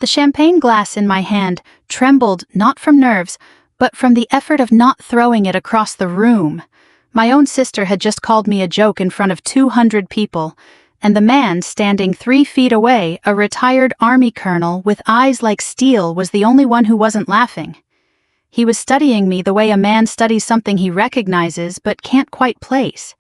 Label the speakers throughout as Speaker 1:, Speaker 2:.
Speaker 1: The champagne glass in my hand trembled not from nerves, but from the effort of not throwing it across the room. My own sister had just called me a joke in front of 200 people, and the man standing 3 feet away, a retired army colonel with eyes like steel, was the only one who wasn't laughing. He was studying me the way a man studies something he recognizes but can't quite place.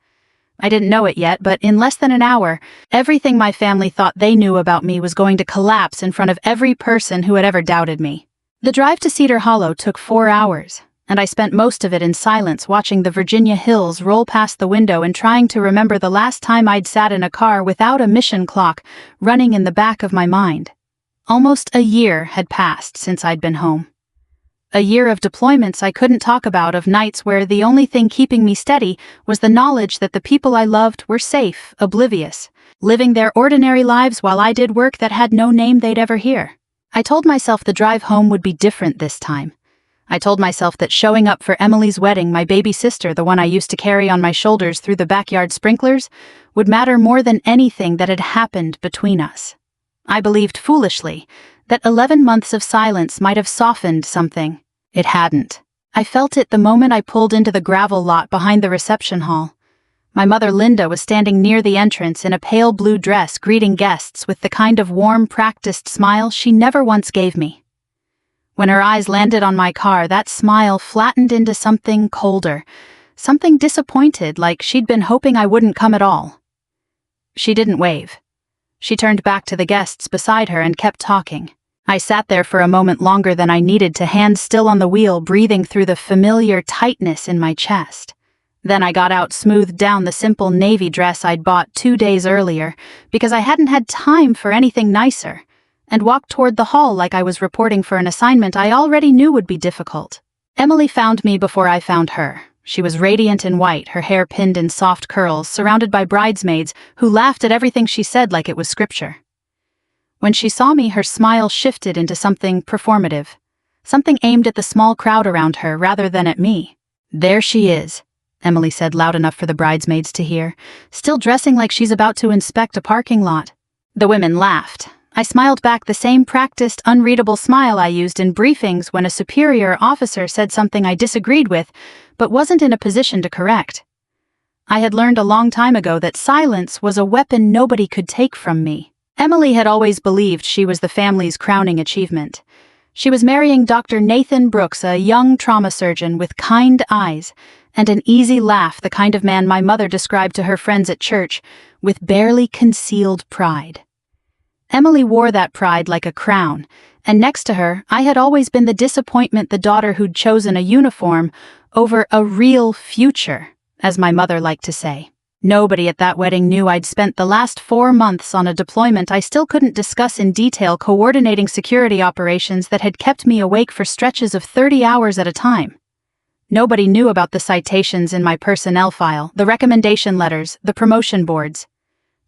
Speaker 1: I didn't know it yet, but in less than an hour, everything my family thought they knew about me was going to collapse in front of every person who had ever doubted me. The drive to Cedar Hollow took 4 hours, and I spent most of it in silence watching the Virginia hills roll past the window and trying to remember the last time I'd sat in a car without a mission clock running in the back of my mind. Almost a year had passed since I'd been home. A year of deployments I couldn't talk about, of nights where the only thing keeping me steady was the knowledge that the people I loved were safe, oblivious, living their ordinary lives while I did work that had no name they'd ever hear. I told myself the drive home would be different this time. I told myself that showing up for Emily's wedding, my baby sister, the one I used to carry on my shoulders through the backyard sprinklers, would matter more than anything that had happened between us. I believed foolishly that 11 months of silence might have softened something. It hadn't. I felt it the moment I pulled into the gravel lot behind the reception hall. My mother Linda was standing near the entrance in a pale blue dress, greeting guests with the kind of warm, practiced smile she never once gave me. When her eyes landed on my car, that smile flattened into something colder, something disappointed, like she'd been hoping I wouldn't come at all. She didn't wave. She turned back to the guests beside her and kept talking. I sat there for a moment longer than I needed to, hands still on the wheel, breathing through the familiar tightness in my chest. Then I got out, smoothed down the simple navy dress I'd bought 2 days earlier because I hadn't had time for anything nicer, and walked toward the hall like I was reporting for an assignment I already knew would be difficult. Emily found me before I found her. She was radiant in white, her hair pinned in soft curls, surrounded by bridesmaids who laughed at everything she said like it was scripture. When she saw me, her smile shifted into something performative, something aimed at the small crowd around her rather than at me. "There she is," Emily said loud enough for the bridesmaids to hear, "still dressing like she's about to inspect a parking lot." The women laughed. I smiled back, the same practiced, unreadable smile I used in briefings when a superior officer said something I disagreed with, but wasn't in a position to correct. I had learned a long time ago that silence was a weapon nobody could take from me. Emily had always believed she was the family's crowning achievement. She was marrying Dr. Nathan Brooks, a young trauma surgeon with kind eyes and an easy laugh, the kind of man my mother described to her friends at church, with barely concealed pride. Emily wore that pride like a crown, and next to her, I had always been the disappointment, the daughter who'd chosen a uniform over a real future, as my mother liked to say. Nobody at that wedding knew I'd spent the last 4 months on a deployment I still couldn't discuss in detail, coordinating security operations that had kept me awake for stretches of 30 hours at a time. Nobody knew about the citations in my personnel file, the recommendation letters, the promotion boards.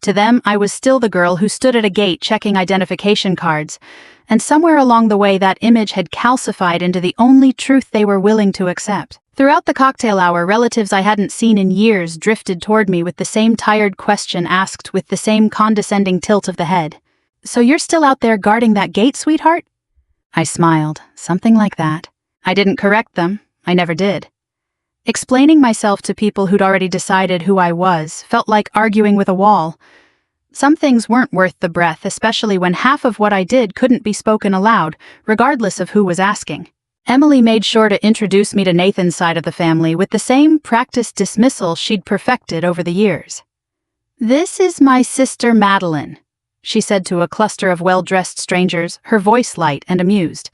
Speaker 1: To them, I was still the girl who stood at a gate checking identification cards, and somewhere along the way that image had calcified into the only truth they were willing to accept. Throughout the cocktail hour, relatives I hadn't seen in years drifted toward me with the same tired question asked with the same condescending tilt of the head. "So you're still out there guarding that gate, sweetheart?" I smiled. Something like that. I didn't correct them. I never did. Explaining myself to people who'd already decided who I was felt like arguing with a wall. Some things weren't worth the breath, especially when half of what I did couldn't be spoken aloud, regardless of who was asking. Emily made sure to introduce me to Nathan's side of the family with the same practiced dismissal she'd perfected over the years. "This is my sister Madeline," she said to a cluster of well-dressed strangers, her voice light and amused.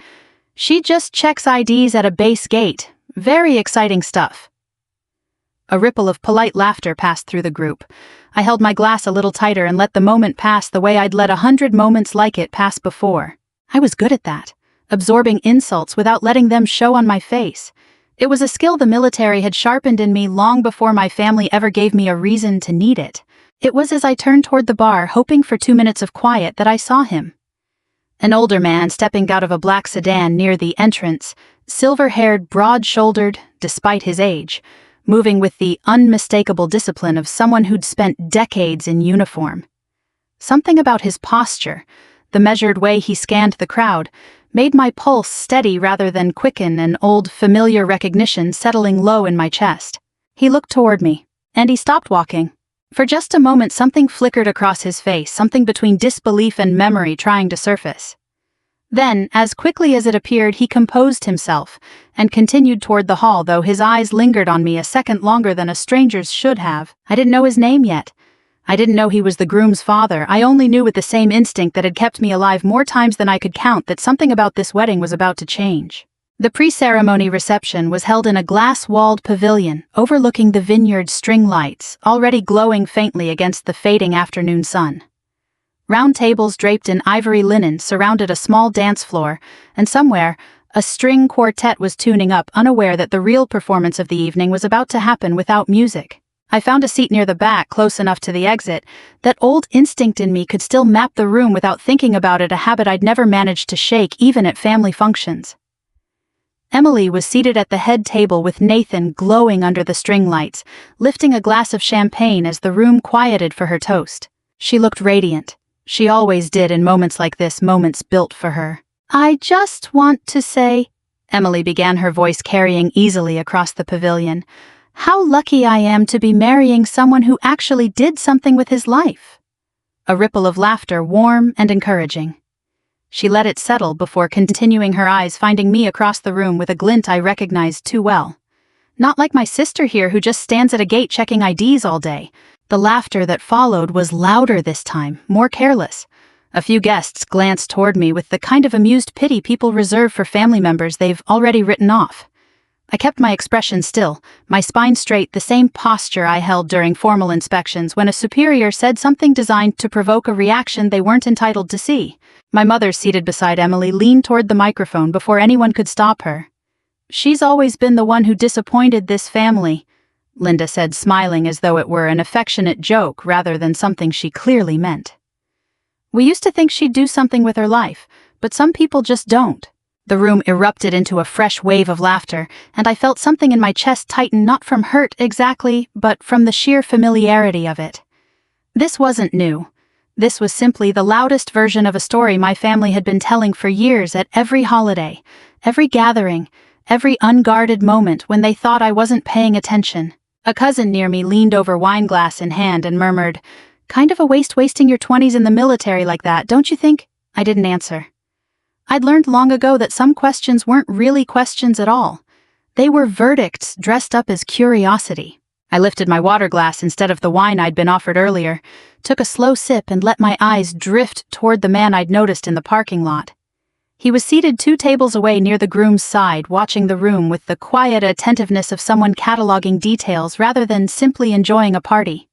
Speaker 1: "She just checks IDs at a base gate. Very exciting stuff." A ripple of polite laughter passed through the group. I held my glass a little tighter and let the moment pass the way I'd let 100 moments like it pass before. I was good at that, absorbing insults without letting them show on my face. It was a skill the military had sharpened in me long before my family ever gave me a reason to need it. It was as I turned toward the bar, hoping for 2 minutes of quiet, that I saw him. An older man stepping out of a black sedan near the entrance, silver-haired, broad-shouldered, despite his age, moving with the unmistakable discipline of someone who'd spent decades in uniform. Something about his posture, the measured way he scanned the crowd, made my pulse steady rather than quicken, an old, familiar recognition settling low in my chest. He looked toward me, and he stopped walking. For just a moment something flickered across his face, something between disbelief and memory trying to surface. Then, as quickly as it appeared, he composed himself and continued toward the hall, though his eyes lingered on me a second longer than a stranger's should have. I didn't know his name yet. I didn't know he was the groom's father. I only knew with the same instinct that had kept me alive more times than I could count that something about this wedding was about to change. The pre-ceremony reception was held in a glass-walled pavilion overlooking the vineyard string lights, already glowing faintly against the fading afternoon sun. Round tables draped in ivory linen surrounded a small dance floor, and somewhere, a string quartet was tuning up, unaware that the real performance of the evening was about to happen without music. I found a seat near the back, close enough to the exit. That old instinct in me could still map the room without thinking about it, a habit I'd never managed to shake even at family functions. Emily was seated at the head table with Nathan glowing under the string lights, lifting a glass of champagne as the room quieted for her toast. She looked radiant. She always did in moments like this, moments built for her. "I just want to say," Emily began, her voice carrying easily across the pavilion, "how lucky I am to be marrying someone who actually did something with his life." A ripple of laughter, warm and encouraging. She let it settle before continuing, her eyes finding me across the room with a glint I recognized too well. Not like my sister here who just stands at a gate checking IDs all day. The laughter that followed was louder this time, more careless. A few guests glanced toward me with the kind of amused pity people reserve for family members they've already written off. I kept my expression still, my spine straight, the same posture I held during formal inspections when a superior said something designed to provoke a reaction they weren't entitled to see. My mother, seated beside Emily, leaned toward the microphone before anyone could stop her. "She's always been the one who disappointed this family," Linda said, smiling as though it were an affectionate joke rather than something she clearly meant. "We used to think she'd do something with her life, but some people just don't." The room erupted into a fresh wave of laughter, and I felt something in my chest tighten, not from hurt exactly, but from the sheer familiarity of it. This wasn't new. This was simply the loudest version of a story my family had been telling for years at every holiday, every gathering, every unguarded moment when they thought I wasn't paying attention. A cousin near me leaned over, wineglass in hand, and murmured, "Kind of a waste wasting your 20s in the military like that, don't you think?" I didn't answer. I'd learned long ago that some questions weren't really questions at all. They were verdicts dressed up as curiosity. I lifted my water glass instead of the wine I'd been offered earlier, took a slow sip, and let my eyes drift toward the man I'd noticed in the parking lot. He was seated 2 tables away near the groom's side, watching the room with the quiet attentiveness of someone cataloging details rather than simply enjoying a party.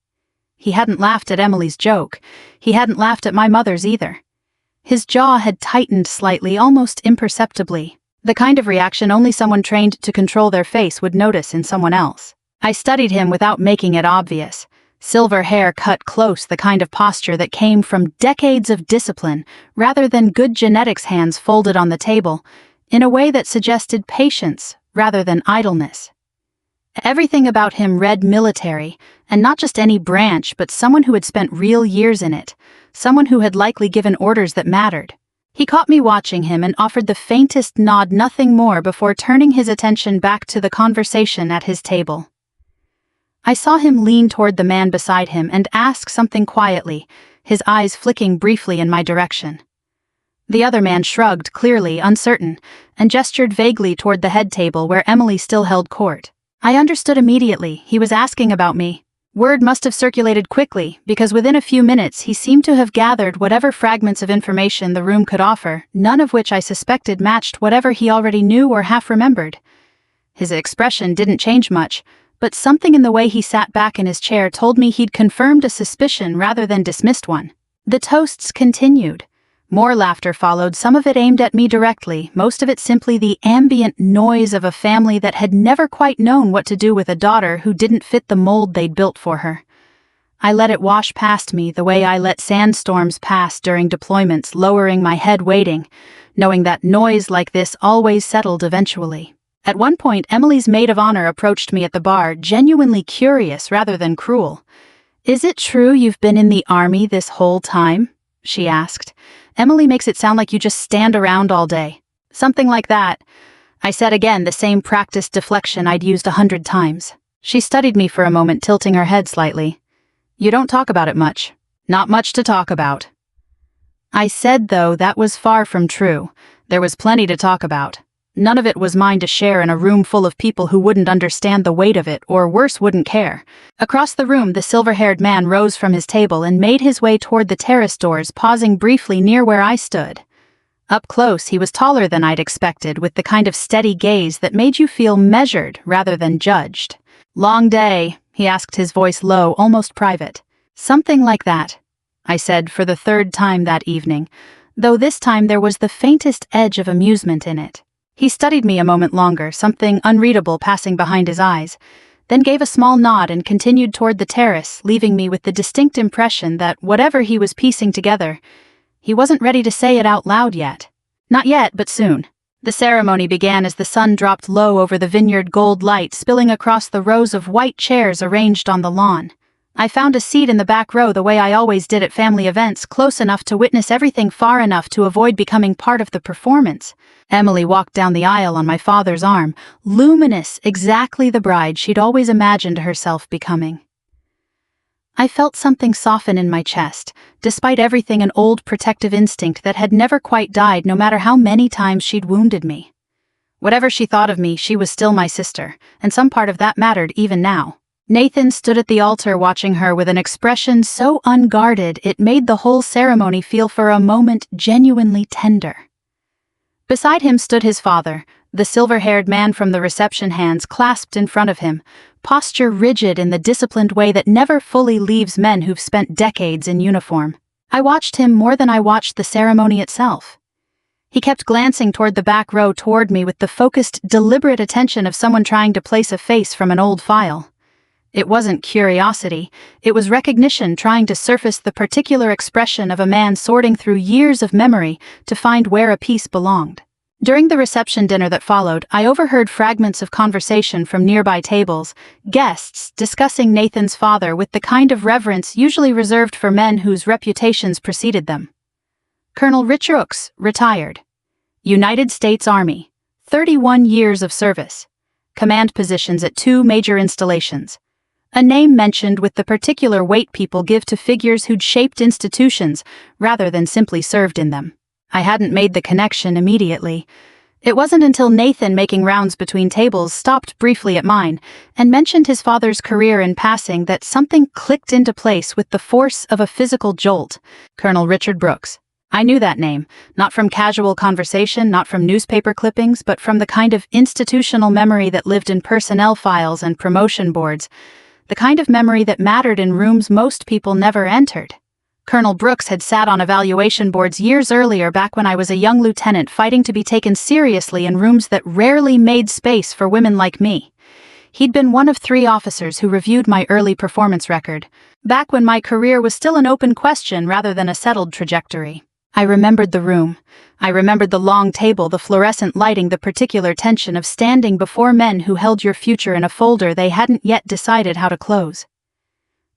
Speaker 1: He hadn't laughed at Emily's joke. He hadn't laughed at my mother's either. His jaw had tightened slightly, almost imperceptibly, the kind of reaction only someone trained to control their face would notice in someone else. I studied him without making it obvious. Silver hair cut close, the kind of posture that came from decades of discipline rather than good genetics, hands folded on the table, in a way that suggested patience rather than idleness. Everything about him read military, and not just any branch, but someone who had spent real years in it, someone who had likely given orders that mattered. He caught me watching him and offered the faintest nod, nothing more, before turning his attention back to the conversation at his table. I saw him lean toward the man beside him and ask something quietly, his eyes flicking briefly in my direction. The other man shrugged, clearly uncertain, and gestured vaguely toward the head table where Emily still held court. I understood immediately. He was asking about me. Word must have circulated quickly, because within a few minutes he seemed to have gathered whatever fragments of information the room could offer, none of which I suspected matched whatever he already knew or half remembered. His expression didn't change much, but something in the way he sat back in his chair told me he'd confirmed a suspicion rather than dismissed one. The toasts continued. More laughter followed, some of it aimed at me directly, most of it simply the ambient noise of a family that had never quite known what to do with a daughter who didn't fit the mold they'd built for her. I let it wash past me the way I let sandstorms pass during deployments, lowering my head, waiting, knowing that noise like this always settled eventually. At one point, Emily's maid of honor approached me at the bar, genuinely curious rather than cruel. "Is it true you've been in the army this whole time?" she asked, Emily makes it sound like you just stand around all day. Something like that. I said again, the same practiced deflection I'd used 100 times. She studied me for a moment, tilting her head slightly. You don't talk about it much. Not much to talk about. I said, though, that was far from true. There was plenty to talk about. None of it was mine to share in a room full of people who wouldn't understand the weight of it, or worse, wouldn't care. Across the room, the silver-haired man rose from his table and made his way toward the terrace doors, pausing briefly near where I stood. Up close, he was taller than I'd expected, with the kind of steady gaze that made you feel measured rather than judged. Long day, he asked, his voice low, almost private. Something like that, I said for the third time that evening, though this time there was the faintest edge of amusement in it. He studied me a moment longer, something unreadable passing behind his eyes, then gave a small nod and continued toward the terrace, leaving me with the distinct impression that whatever he was piecing together, he wasn't ready to say it out loud yet. Not yet, but soon. The ceremony began as the sun dropped low over the vineyard, gold light spilling across the rows of white chairs arranged on the lawn. I found a seat in the back row the way I always did at family events, close enough to witness everything, far enough to avoid becoming part of the performance. Emily walked down the aisle on my father's arm, luminous, exactly the bride she'd always imagined herself becoming. I felt something soften in my chest, despite everything, an old protective instinct that had never quite died, no matter how many times she'd wounded me. Whatever she thought of me, she was still my sister, and some part of that mattered even now. Nathan stood at the altar watching her with an expression so unguarded it made the whole ceremony feel for a moment genuinely tender. Beside him stood his father, the silver-haired man from the reception, hands clasped in front of him, posture rigid in the disciplined way that never fully leaves men who've spent decades in uniform. I watched him more than I watched the ceremony itself. He kept glancing toward the back row, toward me, with the focused, deliberate attention of someone trying to place a face from an old file. It wasn't curiosity, it was recognition trying to surface the particular expression of a man sorting through years of memory to find where a piece belonged. During the reception dinner that followed, I overheard fragments of conversation from nearby tables, guests discussing Nathan's father with the kind of reverence usually reserved for men whose reputations preceded them. Colonel Richard Brooks, retired. United States Army, 31 years of service. Command positions at 2 major installations. A name mentioned with the particular weight people give to figures who'd shaped institutions rather than simply served in them. I hadn't made the connection immediately. It wasn't until Nathan, making rounds between tables, stopped briefly at mine and mentioned his father's career in passing that something clicked into place with the force of a physical jolt. Colonel Richard Brooks. I knew that name, not from casual conversation, not from newspaper clippings, but from the kind of institutional memory that lived in personnel files and promotion boards. The kind of memory that mattered in rooms most people never entered. Colonel Brooks had sat on evaluation boards years earlier, back when I was a young lieutenant fighting to be taken seriously in rooms that rarely made space for women like me. He'd been one of 3 officers who reviewed my early performance record, back when my career was still an open question rather than a settled trajectory. I remembered the room. I remembered the long table, the fluorescent lighting, the particular tension of standing before men who held your future in a folder they hadn't yet decided how to close.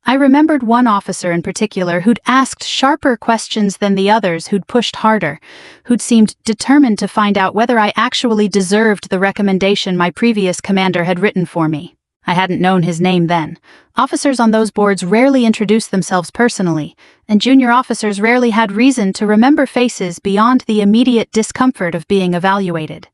Speaker 1: I remembered one officer in particular who'd asked sharper questions than the others, who'd pushed harder, who'd seemed determined to find out whether I actually deserved the recommendation my previous commander had written for me. I hadn't known his name then. Officers on those boards rarely introduced themselves personally, and junior officers rarely had reason to remember faces beyond the immediate discomfort of being evaluated.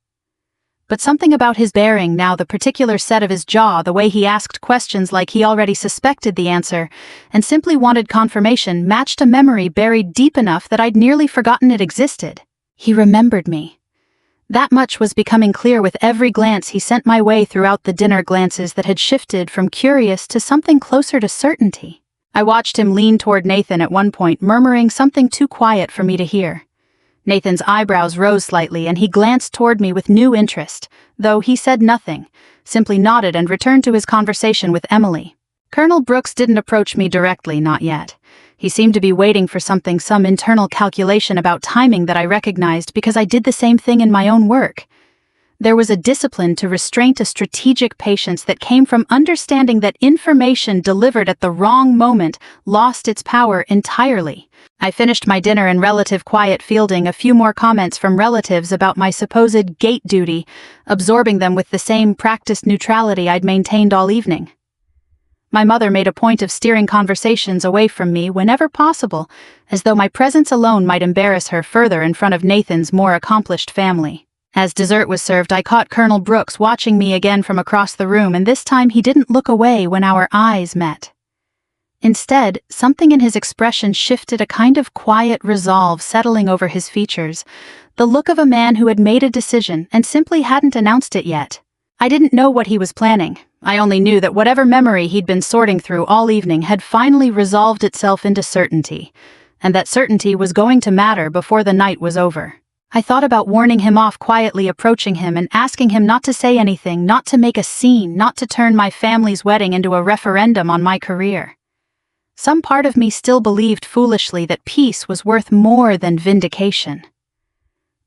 Speaker 1: But something about his bearing now, the particular set of his jaw, the way he asked questions like he already suspected the answer and simply wanted confirmation, matched a memory buried deep enough that I'd nearly forgotten it existed. He remembered me. That much was becoming clear with every glance he sent my way throughout the dinner, glances that had shifted from curious to something closer to certainty. I watched him lean toward Nathan at one point, murmuring something too quiet for me to hear. Nathan's eyebrows rose slightly and he glanced toward me with new interest, though he said nothing, simply nodded and returned to his conversation with Emily. Colonel Brooks didn't approach me directly, not yet. He seemed to be waiting for something, some internal calculation about timing that I recognized because I did the same thing in my own work. There was a discipline to restraint, a strategic patience that came from understanding that information delivered at the wrong moment lost its power entirely. I finished my dinner in relative quiet, fielding a few more comments from relatives about my supposed gate duty, absorbing them with the same practiced neutrality I'd maintained all evening. My mother made a point of steering conversations away from me whenever possible, as though my presence alone might embarrass her further in front of Nathan's more accomplished family. As dessert was served, I caught Colonel Brooks watching me again from across the room, and this time he didn't look away when our eyes met. Instead, something in his expression shifted, a kind of quiet resolve settling over his features, the look of a man who had made a decision and simply hadn't announced it yet. I didn't know what he was planning. I only knew that whatever memory he'd been sorting through all evening had finally resolved itself into certainty, and that certainty was going to matter before the night was over. I thought about warning him off, quietly approaching him and asking him not to say anything, not to make a scene, not to turn my family's wedding into a referendum on my career. Some part of me still believed foolishly that peace was worth more than vindication.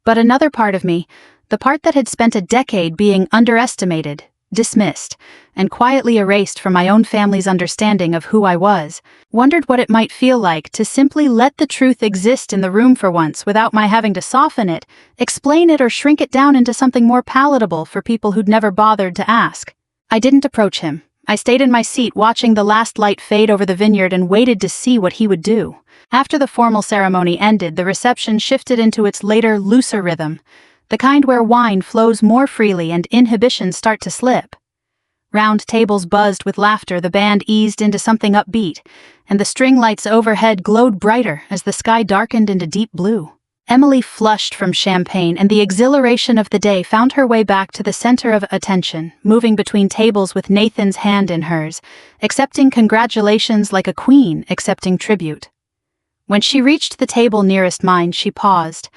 Speaker 1: But another part of me, the part that had spent a decade being underestimated, dismissed, and quietly erased from my own family's understanding of who I was, wondered what it might feel like to simply let the truth exist in the room for once without my having to soften it, explain it, or shrink it down into something more palatable for people who'd never bothered to ask. I didn't approach him. I stayed in my seat watching the last light fade over the vineyard and waited to see what he would do. After the formal ceremony ended, the reception shifted into its later, looser rhythm, the kind where wine flows more freely and inhibitions start to slip. Round tables buzzed with laughter, the band eased into something upbeat, and the string lights overhead glowed brighter as the sky darkened into deep blue. Emily flushed from champagne, and the exhilaration of the day found her way back to the center of attention, moving between tables with Nathan's hand in hers, accepting congratulations like a queen accepting tribute. When she reached the table nearest mine, she paused,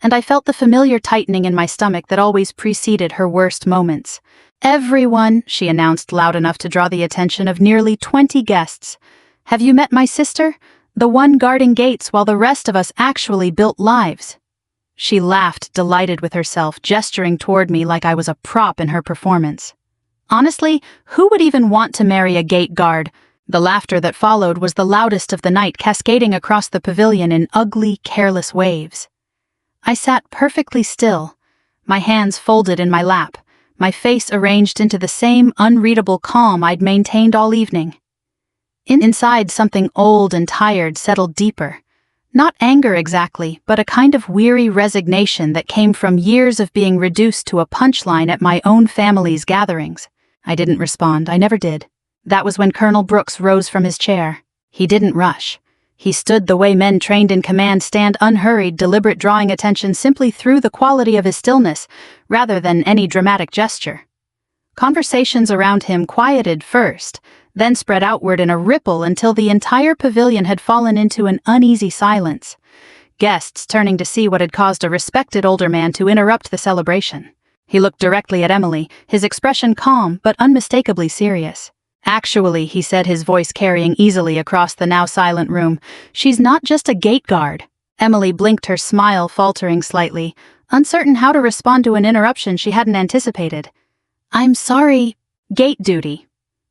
Speaker 1: and I felt the familiar tightening in my stomach that always preceded her worst moments. "Everyone," she announced loud enough to draw the attention of nearly 20 guests. "Have you met my sister? The one guarding gates while the rest of us actually built lives." She laughed, delighted with herself, gesturing toward me like I was a prop in her performance. Honestly, who would even want to marry a gate guard? The laughter that followed was the loudest of the night, cascading across the pavilion in ugly, careless waves. I sat perfectly still, my hands folded in my lap, my face arranged into the same unreadable calm I'd maintained all evening. Inside, something old and tired settled deeper. Not anger exactly, but a kind of weary resignation that came from years of being reduced to a punchline at my own family's gatherings. I didn't respond. I never did. That was when Colonel Brooks rose from his chair. He didn't rush. He stood the way men trained in command stand, unhurried, deliberate, drawing attention simply through the quality of his stillness, rather than any dramatic gesture. Conversations around him quieted first, then spread outward in a ripple until the entire pavilion had fallen into an uneasy silence, guests turning to see what had caused a respected older man to interrupt the celebration. He looked directly at Emily, his expression calm but unmistakably serious. "Actually," he said, his voice carrying easily across the now silent room, "she's not just a gate guard." Emily blinked, her smile faltering slightly, uncertain how to respond to an interruption she hadn't anticipated. "I'm sorry, gate duty,"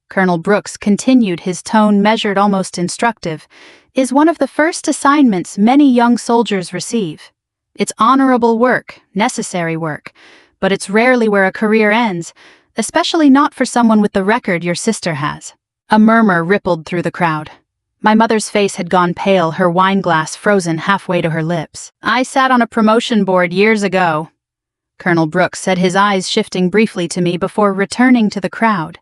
Speaker 1: Colonel Brooks continued, his tone measured, almost instructive, "is one of the first assignments many young soldiers receive. It's honorable work, necessary work, but it's rarely where a career ends, especially not for someone with the record your sister has." A murmur rippled through the crowd. My mother's face had gone pale, her wine glass frozen halfway to her lips. "I sat on a promotion board years ago," Colonel Brooks said, his eyes shifting briefly to me before returning to the crowd.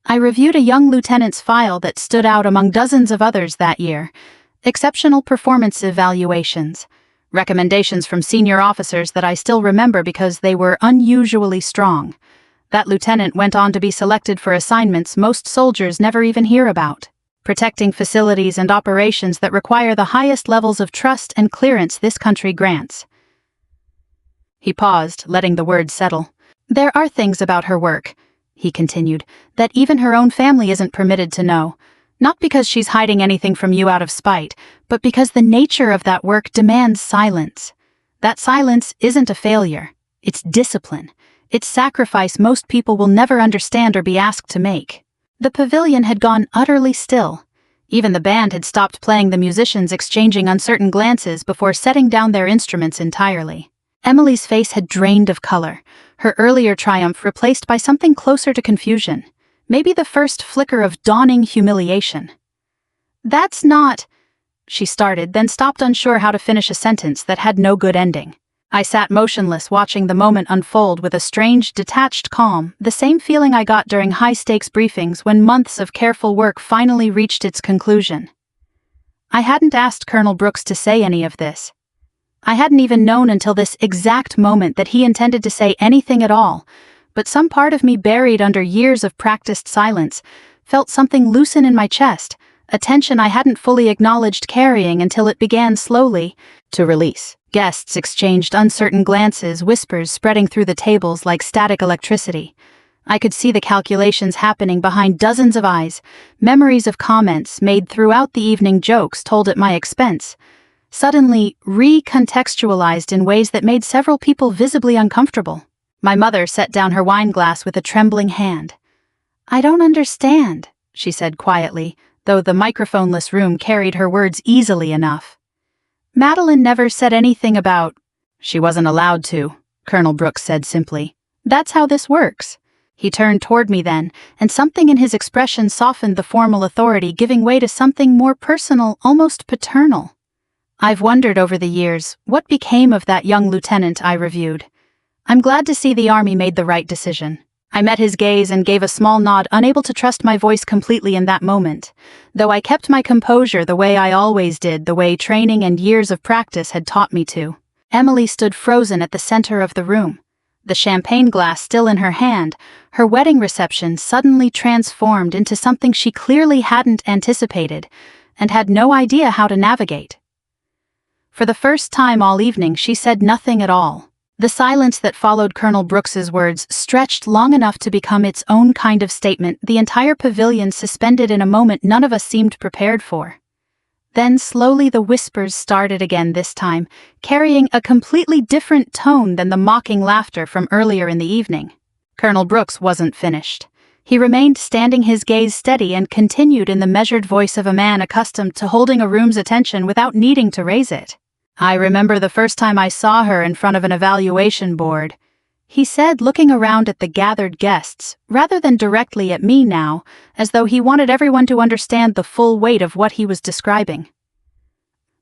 Speaker 1: I reviewed a young lieutenant's file that stood out among dozens of others that year. Exceptional performance evaluations. Recommendations from senior officers that I still remember because they were unusually strong. That lieutenant went on to be selected for assignments most soldiers never even hear about. Protecting facilities and operations that require the highest levels of trust and clearance this country grants. He paused, letting the words settle. "There are things about her work," he continued, "that even her own family isn't permitted to know. Not because she's hiding anything from you out of spite, but because the nature of that work demands silence. That silence isn't a failure. It's discipline. its sacrifice most people will never understand or be asked to make. The pavilion had gone utterly still. Even the band had stopped playing, the musicians exchanging uncertain glances before setting down their instruments entirely. Emily's face had drained of color, her earlier triumph replaced by something closer to confusion, maybe the first flicker of dawning humiliation. "That's not," she started, then stopped, unsure how to finish a sentence that had no good ending. I sat motionless, watching the moment unfold with a strange, detached calm, the same feeling I got during high-stakes briefings when months of careful work finally reached its conclusion. I hadn't asked Colonel Brooks to say any of this. I hadn't even known until this exact moment that he intended to say anything at all, but some part of me, buried under years of practiced silence, felt something loosen in my chest, a tension I hadn't fully acknowledged carrying until it began slowly to release. Guests exchanged uncertain glances, whispers spreading through the tables like static electricity. I could see the calculations happening behind dozens of eyes, memories of comments made throughout the evening, jokes told at my expense, suddenly recontextualized in ways that made several people visibly uncomfortable. My mother set down her wine glass with a trembling hand. "I don't understand," she said quietly, though the microphoneless room carried her words easily enough. "Madeline never said anything about—" "She wasn't allowed to," Colonel Brooks said simply. "That's how this works." He turned toward me then, and something in his expression softened the formal authority, giving way to something more personal, almost paternal. "I've wondered over the years, what became of that young lieutenant?" I reviewed. "I'm glad to see the Army made the right decision." I met his gaze and gave a small nod, unable to trust my voice completely in that moment, though I kept my composure the way I always did, the way training and years of practice had taught me to. Emily stood frozen at the center of the room, the champagne glass still in her hand, her wedding reception suddenly transformed into something she clearly hadn't anticipated and had no idea how to navigate. For the first time all evening, she said nothing at all. The silence that followed Colonel Brooks's words stretched long enough to become its own kind of statement, the entire pavilion suspended in a moment none of us seemed prepared for. Then slowly the whispers started again, this time carrying a completely different tone than the mocking laughter from earlier in the evening. Colonel Brooks wasn't finished. He remained standing, his gaze steady, and continued in the measured voice of a man accustomed to holding a room's attention without needing to raise it. "I remember the first time I saw her in front of an evaluation board," he said, looking around at the gathered guests, rather than directly at me now, as though he wanted everyone to understand the full weight of what he was describing.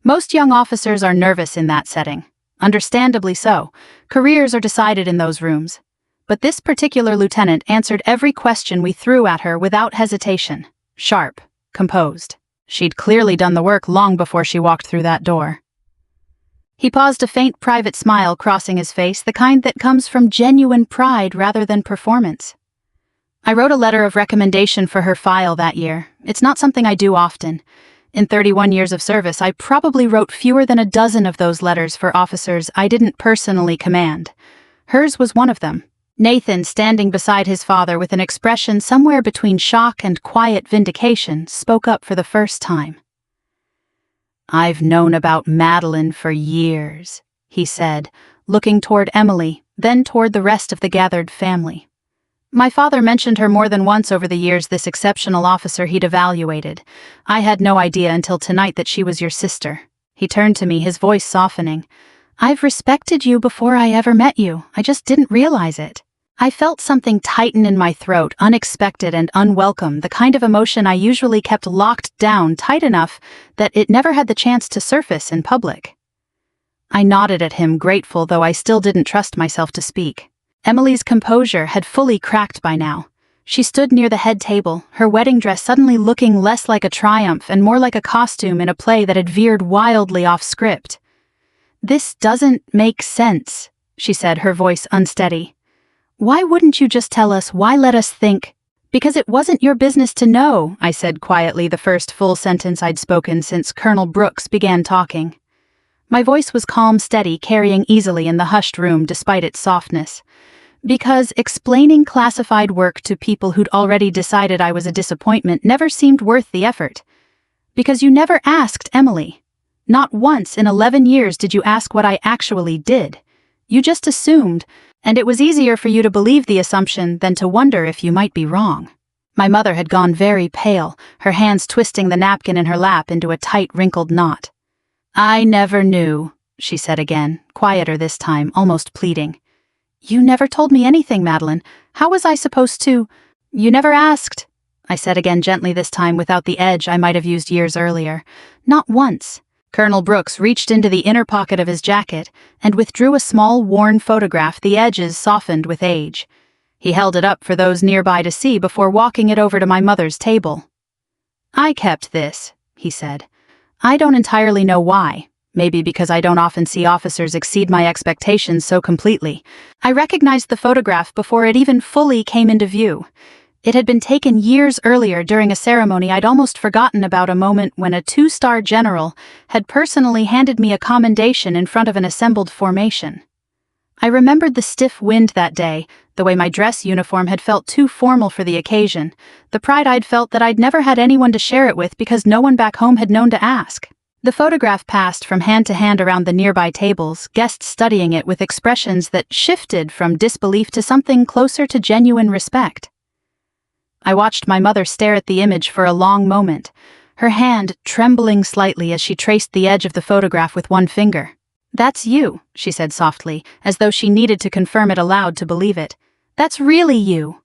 Speaker 1: "Most young officers are nervous in that setting. Understandably so. Careers are decided in those rooms. But this particular lieutenant answered every question we threw at her without hesitation. Sharp, composed. She'd clearly done the work long before she walked through that door." He paused, a faint private smile crossing his face, the kind that comes from genuine pride rather than performance. "I wrote a letter of recommendation for her file that year. It's not something I do often. In 31 years of service, I probably wrote fewer than a dozen of those letters for officers I didn't personally command. Hers was one of them." Nathan, standing beside his father with an expression somewhere between shock and quiet vindication, spoke up for the first time. "I've known about Madeline for years," he said, looking toward Emily, then toward the rest of the gathered family. "My father mentioned her more than once over the years, this exceptional officer he'd evaluated. I had no idea until tonight that she was your sister." He turned to me, his voice softening. "I've respected you before I ever met you. I just didn't realize it." I felt something tighten in my throat, unexpected and unwelcome, the kind of emotion I usually kept locked down tight enough that it never had the chance to surface in public. I nodded at him, grateful, though I still didn't trust myself to speak. Emily's composure had fully cracked by now. She stood near the head table, her wedding dress suddenly looking less like a triumph and more like a costume in a play that had veered wildly off script. "This doesn't make sense," she said, her voice unsteady. "Why wouldn't you just tell us? Why let us think?" "Because it wasn't your business to know," I said quietly, the first full sentence I'd spoken since Colonel Brooks began talking. My voice was calm, steady, carrying easily in the hushed room despite its softness. "Because explaining classified work to people who'd already decided I was a disappointment never seemed worth the effort. Because you never asked Emily. Not once in 11 years did you ask what I actually did. You just assumed, and it was easier for you to believe the assumption than to wonder if you might be wrong. My mother had gone very pale, her hands twisting the napkin in her lap into a tight, wrinkled knot. "I never knew," she said again, quieter this time, almost pleading. "You never told me anything, Madeline. How was I supposed to—" "You never asked," I said again gently this time without the edge I might have used years earlier. "Not once." Colonel Brooks reached into the inner pocket of his jacket and withdrew a small, worn photograph, the edges softened with age. He held it up for those nearby to see before walking it over to my mother's table. "I kept this," he said. "I don't entirely know why. Maybe because I don't often see officers exceed my expectations so completely. I recognized the photograph before it even fully came into view. It had been taken years earlier during a ceremony I'd almost forgotten about, a moment when a 2-star general had personally handed me a commendation in front of an assembled formation. I remembered the stiff wind that day, the way my dress uniform had felt too formal for the occasion, the pride I'd felt that I'd never had anyone to share it with because no one back home had known to ask. The photograph passed from hand to hand around the nearby tables, guests studying it with expressions that shifted from disbelief to something closer to genuine respect. I watched my mother stare at the image for a long moment, her hand trembling slightly as she traced the edge of the photograph with one finger. "That's you," she said softly, as though she needed to confirm it aloud to believe it. "That's really you."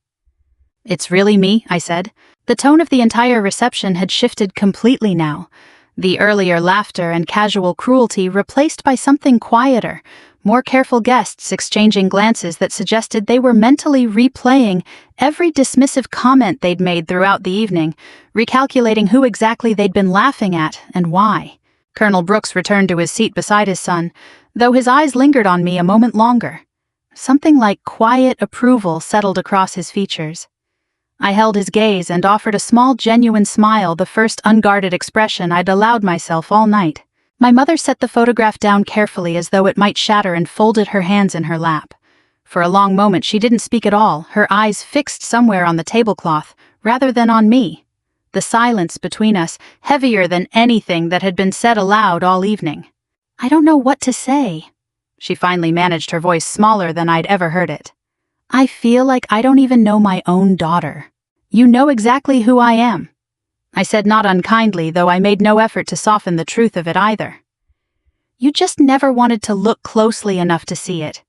Speaker 1: "It's really me," I said. The tone of the entire reception had shifted completely now. The earlier laughter and casual cruelty replaced by something quieter, more careful guests exchanging glances that suggested they were mentally replaying every dismissive comment they'd made throughout the evening, recalculating who exactly they'd been laughing at and why. Colonel Brooks returned to his seat beside his son, though his eyes lingered on me a moment longer. Something like quiet approval settled across his features. I held his gaze and offered a small, genuine smile, the first unguarded expression I'd allowed myself all night. My mother set the photograph down carefully as though it might shatter and folded her hands in her lap. For a long moment she didn't speak at all, her eyes fixed somewhere on the tablecloth, rather than on me. The silence between us, heavier than anything that had been said aloud all evening. "I don't know what to say," she finally managed, her voice smaller than I'd ever heard it. "I feel like I don't even know my own daughter. You know exactly who I am," I said, not unkindly, though I made no effort to soften the truth of it either. "You just never wanted to look closely enough to see it.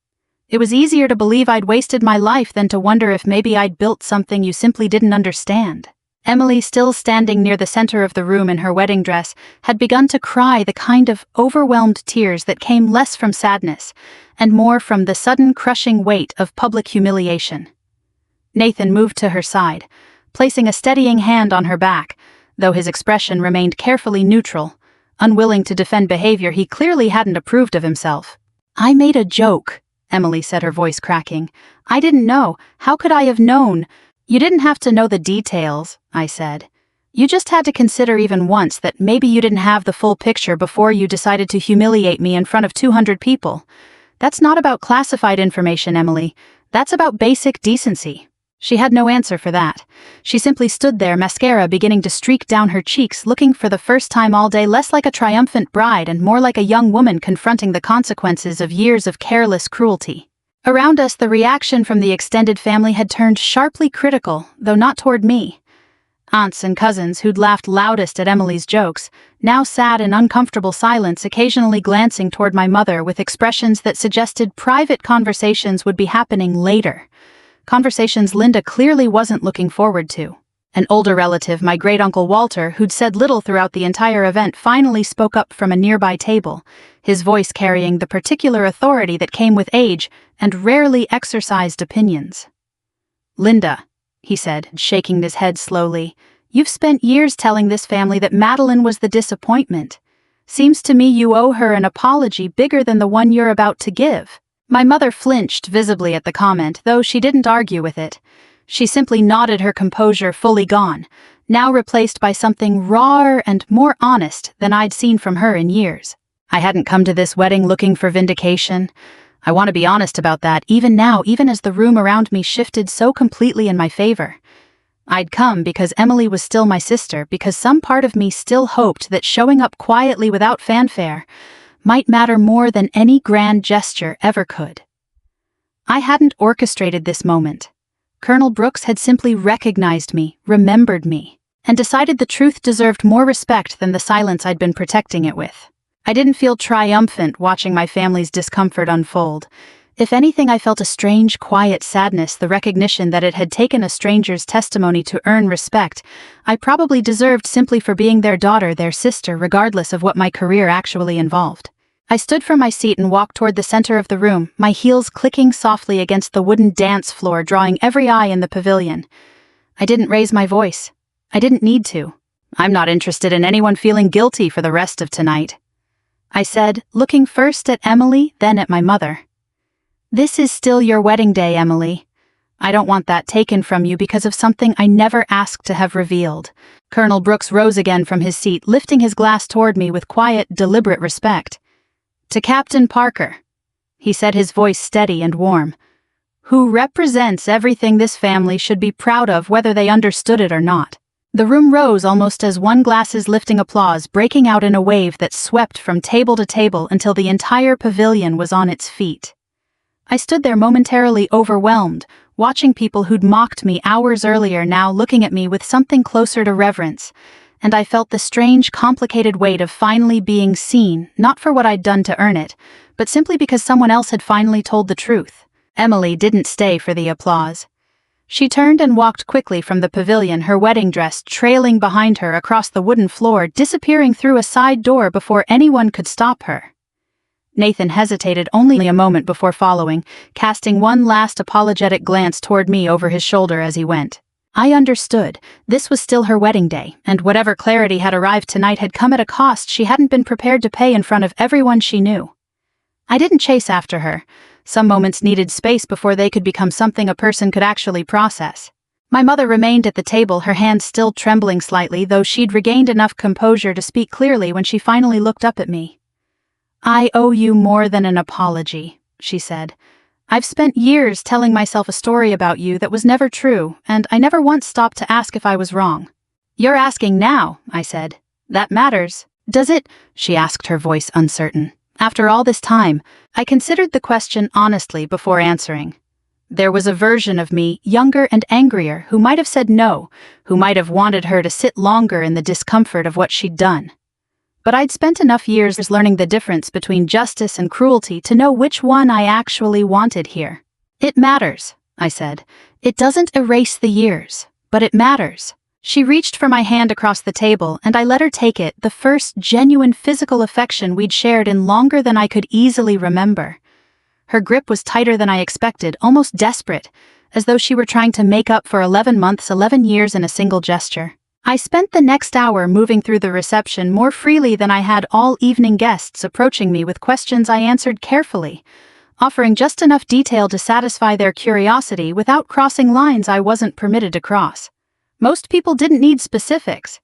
Speaker 1: It was easier to believe I'd wasted my life than to wonder if maybe I'd built something you simply didn't understand." Emily, still standing near the center of the room in her wedding dress, had begun to cry, the kind of overwhelmed tears that came less from sadness and more from the sudden crushing weight of public humiliation. Nathan moved to her side, placing a steadying hand on her back, though his expression remained carefully neutral, unwilling to defend behavior he clearly hadn't approved of himself. "I made a joke," Emily said, her voice cracking. "I didn't know. How could I have known?" "You didn't have to know the details," I said. "You just had to consider even once that maybe you didn't have the full picture before you decided to humiliate me in front of 200 people. That's not about classified information, Emily. That's about basic decency." She had no answer for that. She simply stood there, mascara beginning to streak down her cheeks, looking for the first time all day less like a triumphant bride and more like a young woman confronting the consequences of years of careless cruelty. Around us, the reaction from the extended family had turned sharply critical, though not toward me. Aunts and cousins, who'd laughed loudest at Emily's jokes, now sat in uncomfortable silence, occasionally glancing toward my mother with expressions that suggested private conversations would be happening later. Conversations Linda clearly wasn't looking forward to. An older relative, my great-uncle Walter, who'd said little throughout the entire event, finally spoke up from a nearby table, his voice carrying the particular authority that came with age and rarely exercised opinions. "Linda," he said, shaking his head slowly, "you've spent years telling this family that Madeline was the disappointment. Seems to me you owe her an apology bigger than the one you're about to give." My mother flinched visibly at the comment, though she didn't argue with it. She simply nodded, her composure fully gone, now replaced by something rawer and more honest than I'd seen from her in years. I hadn't come to this wedding looking for vindication. I want to be honest about that, even now, even as the room around me shifted so completely in my favor. I'd come because Emily was still my sister, because some part of me still hoped that showing up quietly without fanfare might matter more than any grand gesture ever could. I hadn't orchestrated this moment. Colonel Brooks had simply recognized me, remembered me, and decided the truth deserved more respect than the silence I'd been protecting it with. I didn't feel triumphant watching my family's discomfort unfold. If anything, I felt a strange, quiet sadness, the recognition that it had taken a stranger's testimony to earn respect I probably deserved simply for being their daughter, their sister, regardless of what my career actually involved. I stood from my seat and walked toward the center of the room, my heels clicking softly against the wooden dance floor, drawing every eye in the pavilion. I didn't raise my voice. I didn't need to. I'm not interested in anyone feeling guilty for the rest of tonight, I said, looking first at Emily, then at my mother. This is still your wedding day, Emily. I don't want that taken from you because of something I never asked to have revealed. Colonel Brooks rose again from his seat, lifting his glass toward me with quiet, deliberate respect. To Captain Parker, he said, his voice steady and warm, who represents everything this family should be proud of, whether they understood it or not. The room rose almost as one glass's lifting applause, breaking out in a wave that swept from table to table until the entire pavilion was on its feet. I stood there momentarily overwhelmed, watching people who'd mocked me hours earlier now looking at me with something closer to reverence, and I felt the strange, complicated weight of finally being seen, not for what I'd done to earn it, but simply because someone else had finally told the truth. Emily didn't stay for the applause. She turned and walked quickly from the pavilion, her wedding dress trailing behind her across the wooden floor, disappearing through a side door before anyone could stop her. Nathan hesitated only a moment before following, casting one last apologetic glance toward me over his shoulder as he went. I understood. This was still her wedding day, and whatever clarity had arrived tonight had come at a cost she hadn't been prepared to pay in front of everyone she knew. I didn't chase after her. Some moments needed space before they could become something a person could actually process. My mother remained at the table, her hands still trembling slightly, though she'd regained enough composure to speak clearly when she finally looked up at me. I owe you more than an apology, she said. I've spent years telling myself a story about you that was never true, and I never once stopped to ask if I was wrong. You're asking now, I said. That matters. Does it? She asked, her voice uncertain. After all this time, I considered the question honestly before answering. There was a version of me, younger and angrier, who might have said no, who might have wanted her to sit longer in the discomfort of what she'd done. But I'd spent enough years learning the difference between justice and cruelty to know which one I actually wanted here. It matters, I said. It doesn't erase the years, but it matters. She reached for my hand across the table, and I let her take it, the first genuine physical affection we'd shared in longer than I could easily remember. Her grip was tighter than I expected, almost desperate, as though she were trying to make up for 11 months, 11 years in a single gesture. I spent the next hour moving through the reception more freely than I had all evening, guests approaching me with questions I answered carefully, offering just enough detail to satisfy their curiosity without crossing lines I wasn't permitted to cross. Most people didn't need specifics.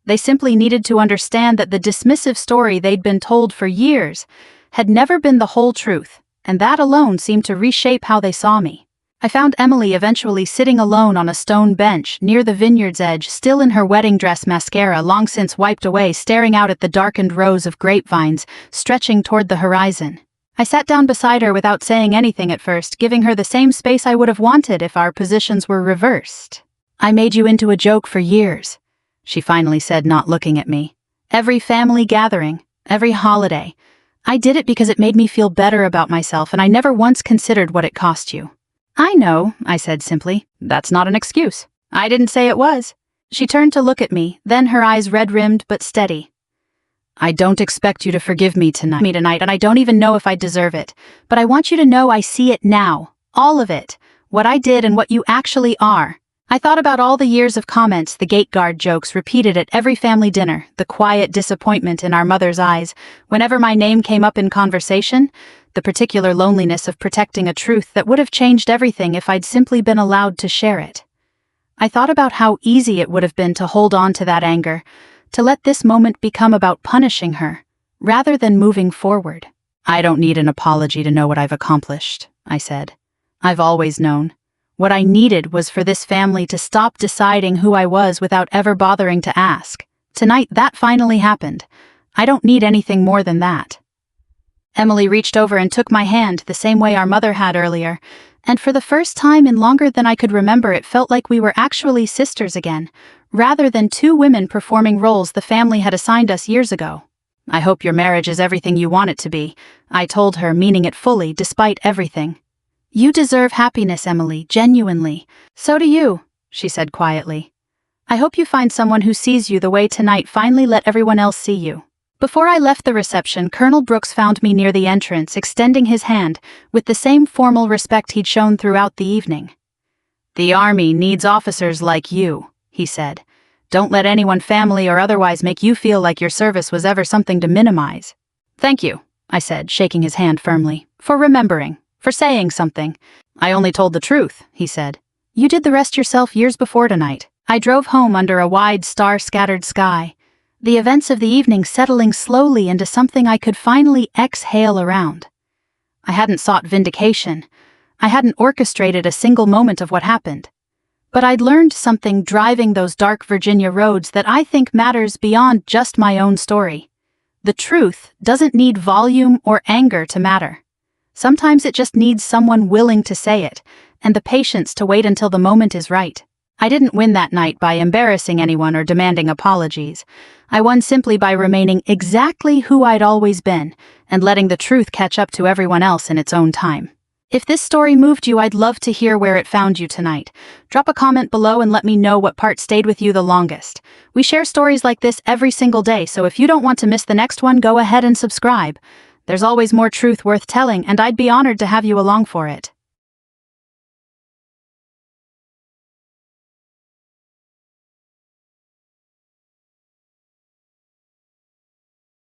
Speaker 1: They simply needed to understand that the dismissive story they'd been told for years had never been the whole truth, and that alone seemed to reshape how they saw me. I found Emily eventually sitting alone on a stone bench near the vineyard's edge, still in her wedding dress, mascara long since wiped away, staring out at the darkened rows of grapevines stretching toward the horizon. I sat down beside her without saying anything at first, giving her the same space I would have wanted if our positions were reversed. I made you into a joke for years, she finally said, not looking at me. Every family gathering, every holiday. I did it because it made me feel better about myself, and I never once considered what it cost you. I know, I said simply. That's not an excuse. I didn't say it was. She turned to look at me, then her eyes red-rimmed but steady. I don't expect you to forgive me tonight, and I don't even know if I deserve it. But I want you to know I see it now. All of it. What I did and what you actually are. I thought about all the years of comments, the gate guard jokes repeated at every family dinner, the quiet disappointment in our mother's eyes whenever my name came up in conversation, the particular loneliness of protecting a truth that would have changed everything if I'd simply been allowed to share it. I thought about how easy it would have been to hold on to that anger, to let this moment become about punishing her, rather than moving forward. I don't need an apology to know what I've accomplished, I said. I've always known. What I needed was for this family to stop deciding who I was without ever bothering to ask. Tonight, that finally happened. I don't need anything more than that. Emily reached over and took my hand the same way our mother had earlier, and for the first time in longer than I could remember, it felt like we were actually sisters again, rather than two women performing roles the family had assigned us years ago. "I hope your marriage is everything you want it to be," I told her, meaning it fully, despite everything. "You deserve happiness, Emily, genuinely. So do you," she said quietly. "I hope you find someone who sees you the way tonight finally let everyone else see you." Before I left the reception, Colonel Brooks found me near the entrance, extending his hand with the same formal respect he'd shown throughout the evening. "The Army needs officers like you," he said. "Don't let anyone, family or otherwise, make you feel like your service was ever something to minimize." "Thank you," I said, shaking his hand firmly, "for remembering, for saying something." "I only told the truth," he said. "You did the rest yourself years before tonight." I drove home under a wide, star-scattered sky, the events of the evening settling slowly into something I could finally exhale around. I hadn't sought vindication. I hadn't orchestrated a single moment of what happened. But I'd learned something driving those dark Virginia roads that I think matters beyond just my own story. The truth doesn't need volume or anger to matter. Sometimes it just needs someone willing to say it, and the patience to wait until the moment is right. I didn't win that night by embarrassing anyone or demanding apologies. I won simply by remaining exactly who I'd always been, and letting the truth catch up to everyone else in its own time. If this story moved you, I'd love to hear where it found you tonight. Drop a comment below and let me know what part stayed with you the longest. We share stories like this every single day, so if you don't want to miss the next one, go ahead and subscribe. There's always more truth worth telling, and I'd be honored to have you along for it.